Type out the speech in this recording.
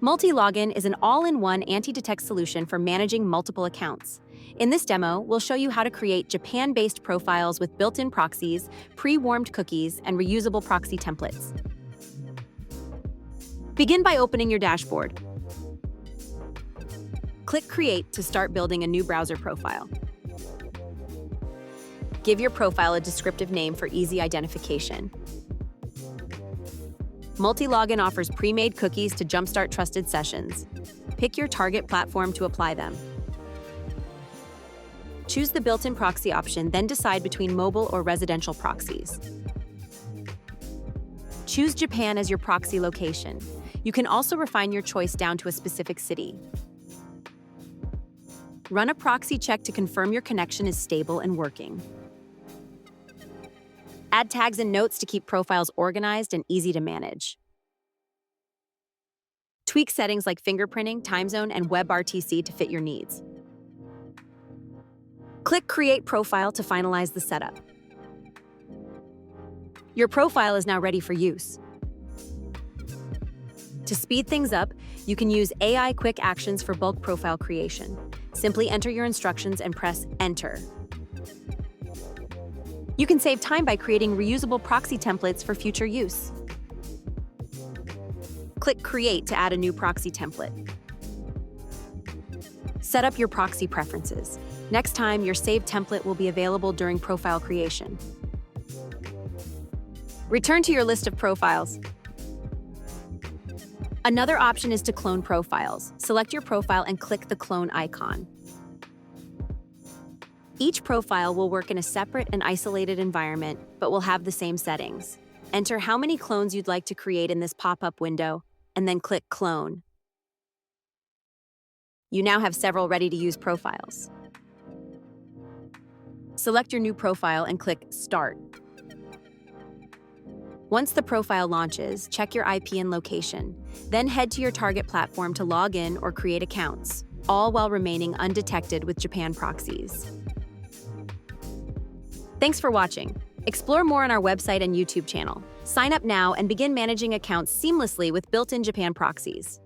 Multilogin is an all-in-one anti-detect solution for managing multiple accounts. In this demo, we'll show you how to create Japan-based profiles with built-in proxies, pre-warmed cookies, and reusable proxy templates. Begin by opening your dashboard. Click Create to start building a new browser profile. Give your profile a descriptive name for easy identification. Multilogin offers pre-made cookies to jumpstart trusted sessions. Pick your target platform to apply them. Choose the built-in proxy option, then decide between mobile or residential proxies. Choose Japan as your proxy location. You can also refine your choice down to a specific city. Run a proxy check to confirm your connection is stable and working. Add tags and notes to keep profiles organized and easy to manage. Tweak settings like fingerprinting, time zone, and WebRTC to fit your needs. Click Create Profile to finalize the setup. Your profile is now ready for use. To speed things up, you can use AI quick actions for bulk profile creation. Simply enter your instructions and press Enter. You can save time by creating reusable proxy templates for future use. Click Create to add a new proxy template. Set up your proxy preferences. Next time, your saved template will be available during profile creation. Return to your list of profiles. Another option is to clone profiles. Select your profile and click the clone icon. Each profile will work in a separate and isolated environment, but will have the same settings. Enter how many clones you'd like to create in this pop-up window, and then click Clone. You now have several ready-to-use profiles. Select your new profile and click Start. Once the profile launches, check your IP and location. Then head to your target platform to log in or create accounts, all while remaining undetected with Japan proxies. Thanks for watching. Explore more on our website and YouTube channel. Sign up now and begin managing accounts seamlessly with built-in Japan proxies.